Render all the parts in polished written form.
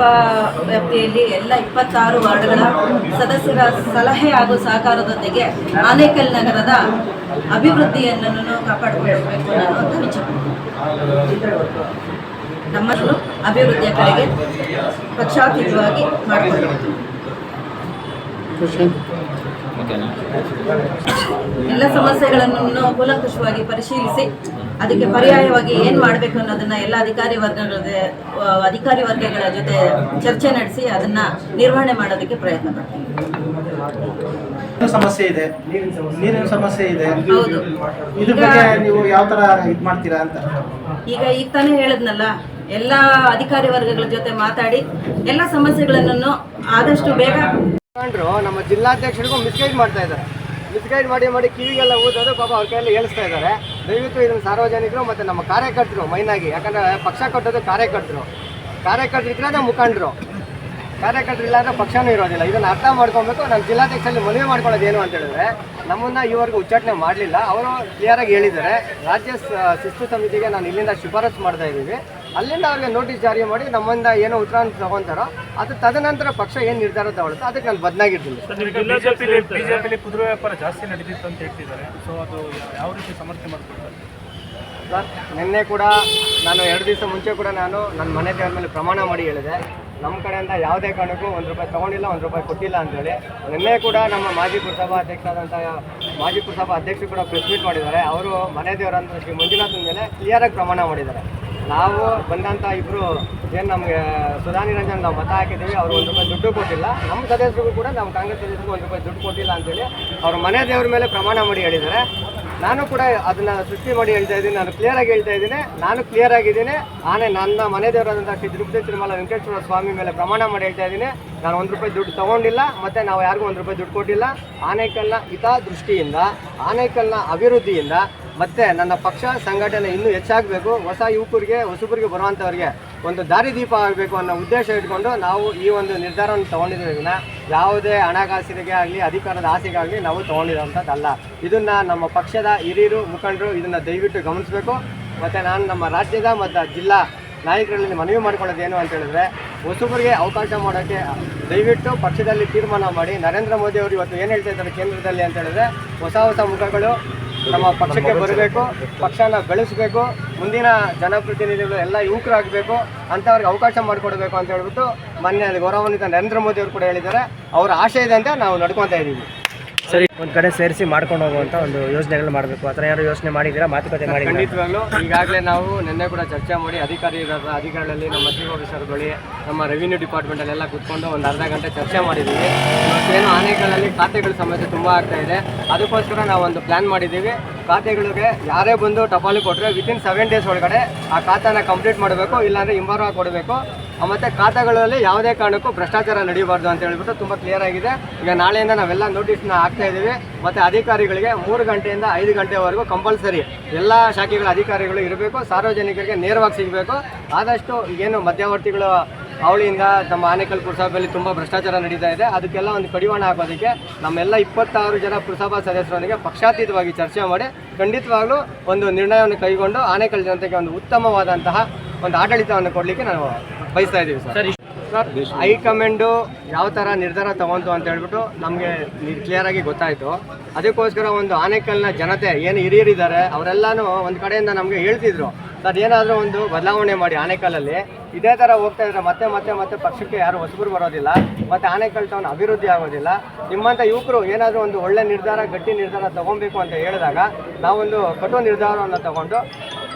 ಪುರಸಭಾ ವ್ಯಾಪ್ತಿಯಲ್ಲಿ ಎಲ್ಲ 26 ವಾರ್ಡ್ಗಳ ಸದಸ್ಯರ ಸಲಹೆ ಹಾಗೂ ಸಹಕಾರದೊಂದಿಗೆ ಆನೇಕಲ್ ನಗರದ ಅಭಿವೃದ್ಧಿಯನ್ನು ಕಾಪಾಡಿಕೊಳ್ಳಬೇಕು ಅನ್ನುವಂಥ ವಿಚಾರ. ನಮ್ಮನ್ನು ಅಭಿವೃದ್ಧಿಯ ಕಡೆಗೆ ಪಕ್ಷಾತೀತವಾಗಿ ಮಾಡಿಕೊಳ್ಳಬೇಕು. ಎಲ್ಲ ಸಮಸ್ಯೆಗಳನ್ನು ಕೂಲಂಕುಷವಾಗಿ ಪರಿಶೀಲಿಸಿ ಅದಕ್ಕೆ ಪರ್ಯಾಯವಾಗಿ ಏನು ಮಾಡಬೇಕು ಅನ್ನೋದನ್ನು ಎಲ್ಲ ಅಧಿಕಾರಿ ವರ್ಗಗಳ ಜೊತೆ ಚರ್ಚೆ ನಡೆಸಿ ಅದನ್ನು ನಿರ್ವಹಣೆ ಮಾಡೋದಕ್ಕೆ ಪ್ರಯತ್ನ ಪಡ್ತೀವಿ. ಸಮಸ್ಯೆ ಇದೆ, ನೀರಿನ ಸಮಸ್ಯೆ ಇದೆ. ಹೌದು. ಇದ್ರ ಬಗ್ಗೆ ನೀವು ಯಾವ ಥರ ಇದು ಮಾಡ್ತೀರಾ ಅಂತ ಈಗ ತಾನೇ ಹೇಳಿದ್ನಲ್ಲ, ಎಲ್ಲ ಅಧಿಕಾರಿ ವರ್ಗಗಳ ಜೊತೆ ಮಾತಾಡಿ ಎಲ್ಲ ಸಮಸ್ಯೆಗಳನ್ನು ಆದಷ್ಟು ಬೇಗ. ನಮ್ಮ ಜಿಲ್ಲಾಧ್ಯಕ್ಷರಿಗೂ ಮಿಸ್ಗೈಡ್ ಮಾಡ್ತಾ ಇದ್ದಾರೆ. ಮಿಸ್ಗೈಡ್ ಮಾಡಿ ಕಿವಿಗೆಲ್ಲ ಊದೋದು ಪಾಪ ಅವ್ರ ಕೈಯಲ್ಲಿ ಹೇಳಿಸ್ತಾ ಇದ್ದಾರೆ. ದಯವಿಟ್ಟು ಇದನ್ನು ಸಾರ್ವಜನಿಕರು ಮತ್ತು ನಮ್ಮ ಕಾರ್ಯಕರ್ತರು ಮೈನಾಗಿ, ಯಾಕಂದರೆ ಪಕ್ಷ ಕಟ್ಟೋದು ಕಾರ್ಯಕರ್ತರು ಇದ್ರೆ ಮುಖಂಡರು, ಕಾರ್ಯಕರ್ತರು ಇಲ್ಲ ಅಂದರೆ ಪಕ್ಷನೂ ಇರೋದಿಲ್ಲ. ಇದನ್ನು ಅರ್ಥ ಮಾಡ್ಕೊಬೇಕು. ನಮ್ಮ ಜಿಲ್ಲಾಧ್ಯಕ್ಷರಲ್ಲಿ ಮನವಿ ಮಾಡ್ಕೊಳ್ಳೋದು ಏನು ಅಂತ ಹೇಳಿದ್ರೆ, ನಮ್ಮನ್ನು ಈವರೆಗೂ ಉಚ್ಚಾಟನೆ ಮಾಡಲಿಲ್ಲ. ಅವರು ಕ್ಲಿಯರಾಗಿ ಹೇಳಿದ್ದಾರೆ, ರಾಜ್ಯ ಶಿಸ್ತು ಸಮಿತಿಗೆ ನಾನು ಇಲ್ಲಿಂದ ಶಿಫಾರಸು ಮಾಡ್ತಾ ಇದ್ದೀವಿ, ಅಲ್ಲಿಂದ ಅವ್ರಿಗೆ ನೋಟಿಸ್ ಜಾರಿ ಮಾಡಿ ನಮ್ಮಿಂದ ಏನೋ ಉತ್ತರ ತಗೊತಾರೋ ಅದು ತದನಂತರ ಪಕ್ಷ ಏನು ನಿರ್ಧಾರ ತಗೊಳುತ್ತೋ ಅದಕ್ಕೆ ನಾನು ಬದಲಾಗಿರ್ತೀನಿ. ಬಿಜೆಪಿಲಿ ಕುದುರೆ ವ್ಯಾಪಾರ ಜಾಸ್ತಿ ನಡೀತಿತ್ತು ಅಂತ ಹೇಳ್ತಿದ್ದಾರೆ. ಸೊ ಅದು ಯಾವ ರೀತಿ ಸಮರ್ಥನೆ ಮಾಡ್ಕೊಳ್ತಾರೆ ಸರ್? ನಿನ್ನೆ ಕೂಡ ನಾನು 2 ದಿವಸ ಮುಂಚೆ ಕೂಡ ನಾನು ನನ್ನ ಮನೆ ದೇವರ ಮೇಲೆ ಪ್ರಮಾಣ ಮಾಡಿ ಹೇಳಿದೆ, ನಮ್ಮ ಕಡೆಯಿಂದ ಯಾವುದೇ ಕಾರಣಕ್ಕೂ ₹1 ತೊಗೊಂಡಿಲ್ಲ, ₹1 ಕೊಟ್ಟಿಲ್ಲ ಅಂತೇಳಿ. ನಿನ್ನೆ ಕೂಡ ನಮ್ಮ ಮಾಜಿ ಪುರಸಭಾ ಅಧ್ಯಕ್ಷರು ಕೂಡ ಪ್ರೆಸ್ ಮೀಟ್ ಮಾಡಿದ್ದಾರೆ. ಅವರು ಮನೆ ದೇವರಂತ ಶ್ರೀ ಮಂಜುನಾಥನ ಮೇಲೆ ಕ್ಲಿಯರಾಗಿ ಪ್ರಮಾಣ ಮಾಡಿದ್ದಾರೆ. ನಾವು ಬಂದಂಥ ಇಬ್ಬರು ಏನು ನಮಗೆ ಸುಧಾನಿರಂಜನ್ ನಾವು ಮತ ಹಾಕಿದ್ದೀವಿ, ಅವರು ₹1 ದುಡ್ಡು ಕೊಟ್ಟಿಲ್ಲ. ನಮ್ಮ ಸದಸ್ಯರಿಗೂ ಕೂಡ ನಮ್ಮ ಕಾಂಗ್ರೆಸ್ ಸದಸ್ಯರಿಗೂ ₹1 ದುಡ್ಡು ಕೊಟ್ಟಿಲ್ಲ ಅಂತೇಳಿ ಅವರು ಮನೆ ದೇವರ ಮೇಲೆ ಪ್ರಮಾಣ ಮಾಡಿ ಹೇಳಿದ್ದಾರೆ. ನಾನು ಕೂಡ ಅದನ್ನು ಸೃಷ್ಟಿ ಮಾಡಿ ಹೇಳ್ತಾ ಇದ್ದೀನಿ, ನಾನು ಕ್ಲಿಯರಾಗಿ ಹೇಳ್ತಾ ಇದ್ದೀನಿ, ನಾನು ಕ್ಲಿಯರ್ ಆಗಿದ್ದೀನಿ. ನನ್ನ ಮನೆ ದೇವರಾದಂಥ ಶ್ರೀ ತಿರುಪತಿ ತಿರುಮಲ ವೆಂಕಟೇಶ್ವರ ಸ್ವಾಮಿ ಮೇಲೆ ಪ್ರಮಾಣ ಮಾಡಿ ಹೇಳ್ತಾ ಇದ್ದೀನಿ, ನಾನು ₹1 ದುಡ್ಡು ತೊಗೊಂಡಿಲ್ಲ, ಮತ್ತು ನಾವು ಯಾರಿಗೂ ₹1 ದುಡ್ಡು ಕೊಟ್ಟಿಲ್ಲ. ಆನೇಕಲ್ನ ಹಿತದೃಷ್ಟಿಯಿಂದ, ಆನೇಕಲ್ನ ಅಭಿವೃದ್ಧಿಯಿಂದ, ಮತ್ತು ನನ್ನ ಪಕ್ಷ ಸಂಘಟನೆ ಇನ್ನೂ ಹೆಚ್ಚಾಗಬೇಕು, ಹೊಸ ಯುವಕರಿಗೆ ಹೊಸಬರಿಗೆ ಬರುವಂಥವ್ರಿಗೆ ಒಂದು ದಾರಿದೀಪ ಆಗಬೇಕು ಅನ್ನೋ ಉದ್ದೇಶ ಇಟ್ಕೊಂಡು ನಾವು ಈ ಒಂದು ನಿರ್ಧಾರವನ್ನು ತೊಗೊಂಡಿದ್ದೀವಿ. ಯಾವುದೇ ಹಣಕಾಸಿಗೆ ಆಗಲಿ ಅಧಿಕಾರದ ಆಸೆಗಾಗಲಿ ನಾವು ತೊಗೊಂಡಿರೋಂಥದ್ದಲ್ಲ. ಇದನ್ನು ನಮ್ಮ ಪಕ್ಷದ ಹಿರಿಯರು ಮುಖಂಡರು ಇದನ್ನು ದಯವಿಟ್ಟು ಗಮನಿಸಬೇಕು. ಮತ್ತು ನಾನು ನಮ್ಮ ರಾಜ್ಯದ ಮತ್ತು ಜಿಲ್ಲಾ ನಾಯಕರಲ್ಲಿ ಮನವಿ ಮಾಡ್ಕೊಳ್ಳೋದು ಏನು ಅಂತ ಹೇಳಿದ್ರೆ, ಹೊಸಬರಿಗೆ ಅವಕಾಶ ಮಾಡೋಕ್ಕೆ ದಯವಿಟ್ಟು ಪಕ್ಷದಲ್ಲಿ ತೀರ್ಮಾನ ಮಾಡಿ. ನರೇಂದ್ರ ಮೋದಿ ಅವರು ಇವತ್ತು ಏನು ಹೇಳ್ತಾ ಇದ್ದಾರೆ ಕೇಂದ್ರದಲ್ಲಿ ಅಂತ ಹೇಳಿದ್ರೆ, ಹೊಸ ಮುಖಗಳು ನಮ್ಮ ಪಕ್ಷಕ್ಕೆ ಬರಬೇಕು, ಪಕ್ಷನ ಬೆಳೆಸಬೇಕು, ಮುಂದಿನ ಜನಪ್ರತಿನಿಧಿಗಳು ಎಲ್ಲ ಯುವಕರಾಗಬೇಕು, ಅಂಥವ್ರಿಗೆ ಅವಕಾಶ ಮಾಡಿಕೊಡ್ಬೇಕು ಅಂತ ಹೇಳ್ಬಿಟ್ಟು ಮಾನ್ಯ ಗೌರವಾನ್ವಿತ ನರೇಂದ್ರ ಮೋದಿ ಅವರು ಕೂಡ ಹೇಳಿದ್ದಾರೆ. ಅವರ ಆಶಯದಂತೆ ನಾವು ನಡ್ಕೊತಾ ಇದ್ದೀವಿ. ಸರಿ, ಒಂದು ಕಡೆ ಸೇರಿಸಿ ಮಾಡ್ಕೊಂಡು ಹೋಗುವಂಥ ಒಂದು ಯೋಜನೆಗಳು ಮಾಡಬೇಕು. ಆ ಥರ ಯಾರು ಯೋಚನೆ ಮಾಡಿದ್ದೀರಾ? ಮಾತುಕತೆ ಮಾಡಿ? ಖಂಡಿತವಾಗ್ಲೂ ಈಗಾಗಲೇ ನಾವು ನಿನ್ನೆ ಕೂಡ ಚರ್ಚೆ ಮಾಡಿ ಅಧಿಕಾರಿಗಳಲ್ಲಿ ನಮ್ಮ ಚೀಫ್ ಆಫೀಸರ್ ಬಳಿ, ನಮ್ಮ ರೆವಿನ್ಯೂ ಡಿಪಾರ್ಟ್ಮೆಂಟಲ್ಲೆಲ್ಲ ಕೂತ್ಕೊಂಡು ಒಂದು ಅರ್ಧ ಗಂಟೆ ಚರ್ಚೆ ಮಾಡಿದ್ದೀವಿ. ಇವತ್ತೇನು ಆನೇಕಲ್ನಲ್ಲಿ ಖಾತೆಗಳ ಸಮಸ್ಯೆ ತುಂಬ ಆಗ್ತಾ ಇದೆ, ಅದಕ್ಕೋಸ್ಕರ ನಾವು ಒಂದು ಪ್ಲ್ಯಾನ್ ಮಾಡಿದ್ದೀವಿ. ಖಾತೆಗಳಿಗೆ ಯಾರೇ ಬಂದು ಟಪಾಲು ಕೊಟ್ಟರೆ ವಿತಿನ್ 7 ಡೇಸ್ ಒಳಗಡೆ ಆ ಖಾತಾನ ಕಂಪ್ಲೀಟ್ ಮಾಡಬೇಕು, ಇಲ್ಲಾಂದರೆ ಹಿಂಬಾರ ಕೊಡಬೇಕು. ಮತ್ತು ಖಾತೆಗಳಲ್ಲಿ ಯಾವುದೇ ಕಾರಣಕ್ಕೂ ಭ್ರಷ್ಟಾಚಾರ ನಡೆಯಬಾರ್ದು ಅಂತ ಹೇಳ್ಬಿಟ್ಟು ತುಂಬ ಕ್ಲಿಯರ್ ಆಗಿದೆ. ಈಗ ನಾಳೆಯಿಂದ ನಾವೆಲ್ಲ ನೋಟಿಸ್ನ ಹಾಕ್ತಾ ಇದ್ದೀವಿ. ಮತ್ತು ಅಧಿಕಾರಿಗಳಿಗೆ 3 ಗಂಟೆಯಿಂದ 5 ಗಂಟೆವರೆಗೂ ಕಂಪಲ್ಸರಿ ಎಲ್ಲ ಶಾಖೆಗಳ ಅಧಿಕಾರಿಗಳು ಇರಬೇಕು, ಸಾರ್ವಜನಿಕರಿಗೆ ನೇರವಾಗಿ ಸಿಗಬೇಕು. ಆದಷ್ಟು ಏನು ಮಧ್ಯವರ್ತಿಗಳು ಅವಳಿಯಿಂದ ನಮ್ಮ ಆನೇಕಲ್ ಪುರಸಭೆಯಲ್ಲಿ ತುಂಬ ಭ್ರಷ್ಟಾಚಾರ ನಡೀತಾ ಇದೆ, ಅದಕ್ಕೆಲ್ಲ ಒಂದು ಕಡಿವಾಣ ಹಾಕೋದಕ್ಕೆ ನಮ್ಮೆಲ್ಲ 26 ಜನ ಪುರಸಭಾ ಸದಸ್ಯರೊಂದಿಗೆ ಪಕ್ಷಾತೀತವಾಗಿ ಚರ್ಚೆ ಮಾಡಿ ಖಂಡಿತವಾಗ್ಲೂ ಒಂದು ನಿರ್ಣಯವನ್ನು ಕೈಗೊಂಡು ಆನೇಕಲ್ ಜನತೆಗೆ ಒಂದು ಉತ್ತಮವಾದಂತಹ ಒಂದು ಆಡಳಿತವನ್ನು ಕೊಡಲಿಕ್ಕೆ ನಾವು ಬಯಸ್ತಾ ಇದ್ದೀವಿ ಸರ್. ಹೈಕಮಾಂಡು ಯಾವ ಥರ ನಿರ್ಧಾರ ತಗೊಂತು ಅಂತ ಹೇಳ್ಬಿಟ್ಟು ನಮಗೆ ಕ್ಲಿಯರಾಗಿ ಗೊತ್ತಾಯಿತು. ಅದಕ್ಕೋಸ್ಕರ ಒಂದು ಆನೇಕಲ್ನ ಜನತೆ ಏನು ಹಿರಿಯರಿದ್ದಾರೆ ಅವರೆಲ್ಲನೂ ಒಂದು ಕಡೆಯಿಂದ ನಮಗೆ ಹೇಳ್ತಿದ್ರು, ಸರ್ ಏನಾದರೂ ಒಂದು ಬದಲಾವಣೆ ಮಾಡಿ. ಆನೇಕಲ್ಲಲ್ಲಿ ಇದೇ ಥರ ಹೋಗ್ತಾ ಇದ್ರೆ ಮತ್ತೆ ಪಕ್ಷಕ್ಕೆ ಯಾರು ಹೊಸಬರು ಬರೋದಿಲ್ಲ, ಮತ್ತು ಆನೇಕಲ್ ಟೌನ್ ಅಭಿವೃದ್ಧಿ ಆಗೋದಿಲ್ಲ. ನಿಮ್ಮಂಥ ಯುವಕರು ಏನಾದರೂ ಒಂದು ಒಳ್ಳೆ ನಿರ್ಧಾರ, ಗಟ್ಟಿ ನಿರ್ಧಾರ ತೊಗೊಬೇಕು ಅಂತ ಹೇಳಿದಾಗ ನಾವೊಂದು ಕಠೋರ ನಿರ್ಧಾರವನ್ನು ತಗೊಂಡು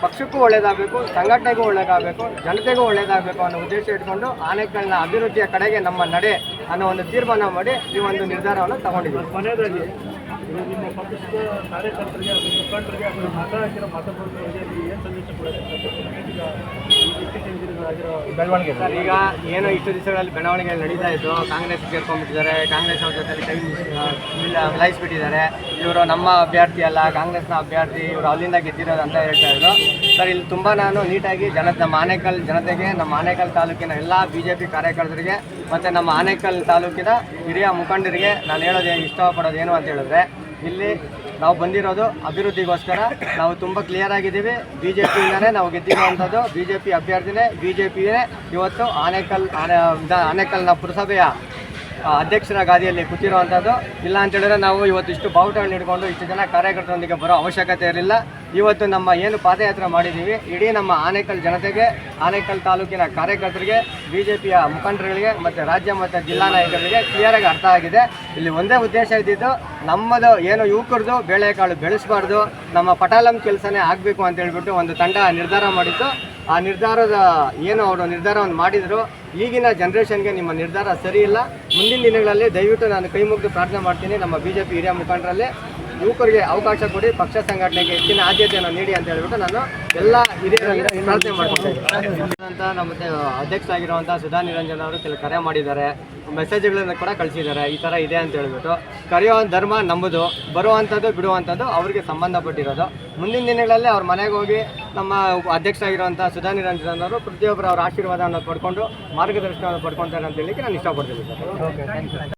ಪಕ್ಷಕ್ಕೂ ಒಳ್ಳೆಯದಾಗಬೇಕು, ಸಂಘಟನೆಗೂ ಒಳ್ಳೆಯದಾಗಬೇಕು, ಜನತೆಗೂ ಒಳ್ಳೆಯದಾಗಬೇಕು ಅನ್ನೋ ಉದ್ದೇಶ ಇಟ್ಕೊಂಡು ಆನೇಕಲ್ನ ಅಭಿವೃದ್ಧಿಯ ಕಡೆಗೆ ನಮ್ಮ ನಡೆ ಅನ್ನೋ ಒಂದು ತೀರ್ಮಾನ ಮಾಡಿ ಈ ಒಂದು ನಿರ್ಧಾರವನ್ನು ತಗೊಂಡಿದ್ದೀವಿ. ಕೊನೆಯದಾಗಿ ನಿಮ್ಮ ಪಕ್ಷದ ಕಾರ್ಯಕರ್ತರಿಗೆ, ಮುಖಂಡರಿಗೆ, ಮತ ಹಾಕಿರೋ ಮತದಾರರಿಗೆ ಏನು ಸಂದೇಶ ಬೆಳವಣಿಗೆ ಸರ್? ಈಗ ಏನು ಇಷ್ಟು ದಿವಸಗಳಲ್ಲಿ ಬೆಳವಣಿಗೆ ನಡೀತಾ ಇತ್ತು, ಕಾಂಗ್ರೆಸ್ ಸೇರ್ಕೊಂಡ್ಬಿಟ್ಟಿದ್ದಾರೆ, ಕಾಂಗ್ರೆಸ್ ಅವ್ರ ಜೊತೆ ಕೈ ಮಿಲಾಯಿಸ್ಬಿಟ್ಟಿದ್ದಾರೆ. ಇವರು ನಮ್ಮ ಅಭ್ಯರ್ಥಿ ಅಲ್ಲ, ಕಾಂಗ್ರೆಸ್ನ ಅಭ್ಯರ್ಥಿ, ಇವರು ಅಲ್ಲಿಂದ ಗೆದ್ದಿರೋದು ಅಂತ ಹೇಳ್ತಾ ಇದ್ರು ಸರ್. ಇಲ್ಲಿ ತುಂಬ ನಾನು ನೀಟಾಗಿ ನಮ್ಮ ಆನೇಕಲ್ ಜನತೆಗೆ, ನಮ್ಮ ಆನೇಕಲ್ ತಾಲೂಕಿನ ಎಲ್ಲ BJP ಕಾರ್ಯಕರ್ತರಿಗೆ ಮತ್ತು ನಮ್ಮ ಆನೇಕಲ್ ತಾಲೂಕಿನ ಹಿರಿಯ ಮುಖಂಡರಿಗೆ ನಾನು ಹೇಳೋದು ಇಷ್ಟಪಡೋದು ಏನು ಅಂತ ಹೇಳಿದ್ರೆ, ಇಲ್ಲಿ ನಾವು ಬಂದಿರೋದು ಅಭಿವೃದ್ಧಿಗೋಸ್ಕರ. ನಾವು ತುಂಬ ಕ್ಲಿಯರ್ ಆಗಿದ್ದೀವಿ. BJPಯಿಂದನೇ ನಾವು ಗೆದ್ದಿರುವಂಥದ್ದು. BJP ಅಭ್ಯರ್ಥಿನೇ, BJPಯೇ ಇವತ್ತು ಆನೇಕಲ್ನ ಪುರಸಭೆಯ ಅಧ್ಯಕ್ಷರ ಗಾದಿಯಲ್ಲಿ ಕೂತಿರುವಂಥದ್ದು. ಇಲ್ಲ ಅಂತ ಹೇಳಿದ್ರೆ ನಾವು ಇವತ್ತು ಇಷ್ಟು ಬಾವುಟಗಳನ್ನ ಹಿಡ್ಕೊಂಡು ಇಷ್ಟು ಜನ ಕಾರ್ಯಕರ್ತರೊಂದಿಗೆ ಬರೋ ಅವಶ್ಯಕತೆ ಇರಲಿಲ್ಲ. ಇವತ್ತು ನಮ್ಮ ಏನು ಪಾದಯಾತ್ರೆ ಮಾಡಿದ್ದೀವಿ, ಇಡೀ ನಮ್ಮ ಆನೇಕಲ್ ಜನತೆಗೆ, ಆನೇಕಲ್ ತಾಲೂಕಿನ ಕಾರ್ಯಕರ್ತರಿಗೆ, BJPಯ ಮುಖಂಡರುಗಳಿಗೆ ಮತ್ತು ರಾಜ್ಯ ಮತ್ತು ಜಿಲ್ಲಾ ನಾಯಕರಿಗೆ ಕ್ಲಿಯರಾಗಿ ಅರ್ಥ ಆಗಿದೆ. ಇಲ್ಲಿ ಒಂದೇ ಉದ್ದೇಶ ಇದ್ದಿದ್ದು, ನಮ್ಮದು ಏನು ಯುವಕರದು ಬೇಳೆಕಾಳು ಬೆಳೆಸಬಾರ್ದು, ನಮ್ಮ ಪಟಾಲಂ ಕೆಲಸನೇ ಆಗಬೇಕು ಅಂತ ಹೇಳ್ಬಿಟ್ಟು ಒಂದು ತಂಡ ನಿರ್ಧಾರ ಮಾಡಿತ್ತು. ಆ ನಿರ್ಧಾರದ ಏನು ಅವರು ನಿರ್ಧಾರವನ್ನು ಮಾಡಿದರು, ಈಗಿನ ಜನ್ರೇಷನ್ಗೆ ನಿಮ್ಮ ನಿರ್ಧಾರ ಸರಿ ಇಲ್ಲ. ಮುಂದಿನ ದಿನಗಳಲ್ಲಿ ದಯವಿಟ್ಟು ನಾನು ಕೈ ಮುಗಿದು ಪ್ರಾರ್ಥನೆ ಮಾಡ್ತೀನಿ, ನಮ್ಮ BJP ಹಿರಿಯ ಮುಖಂಡರಲ್ಲಿ ಯುವಕರಿಗೆ ಅವಕಾಶ ಕೊಡಿ, ಪಕ್ಷ ಸಂಘಟನೆಗೆ ಹೆಚ್ಚಿನ ಆದ್ಯತೆಯನ್ನು ನೀಡಿ ಅಂತ ಹೇಳ್ಬಿಟ್ಟು ನಾನು ಎಲ್ಲ ಹಿರಿಯರಲ್ಲಿ ಪ್ರಾರ್ಥನೆ ಮಾಡ್ತೀನಿ ಅಂತ. ನಮ್ಮ ಅಧ್ಯಕ್ಷ ಆಗಿರುವಂಥ ಸುಧಾ ನಿರಂಜನ್ ಅವರು ಕೆಲವು ಕರೆ ಮಾಡಿದ್ದಾರೆ, ಮೆಸೇಜ್ಗಳನ್ನು ಕೂಡ ಕಳಿಸಿದ್ದಾರೆ, ಈ ಥರ ಇದೆ ಅಂತ ಹೇಳ್ಬಿಟ್ಟು. ಕರೆಯೋ ಧರ್ಮ ನಮ್ಮದು, ಬರುವಂಥದ್ದು ಬಿಡುವಂಥದ್ದು ಅವ್ರಿಗೆ ಸಂಬಂಧಪಟ್ಟಿರೋದು. ಮುಂದಿನ ದಿನಗಳಲ್ಲಿ ಅವ್ರ ಮನೆಗೆ ಹೋಗಿ ನಮ್ಮ ಅಧ್ಯಕ್ಷ ಆಗಿರುವಂಥ ಸುಧಾ ನಿರಂಜನ್ ಅವರು ಪ್ರತಿಯೊಬ್ಬರು ಅವರ ಆಶೀರ್ವಾದವನ್ನು ಪಡ್ಕೊಂಡು ಮಾರ್ಗದರ್ಶನವನ್ನು ಪಡ್ಕೊತಾರೆ ಅಂತ ಹೇಳಲಿಕ್ಕೆ ನಾನು ಇಷ್ಟಪಡ್ತೀನಿ ಸರ್.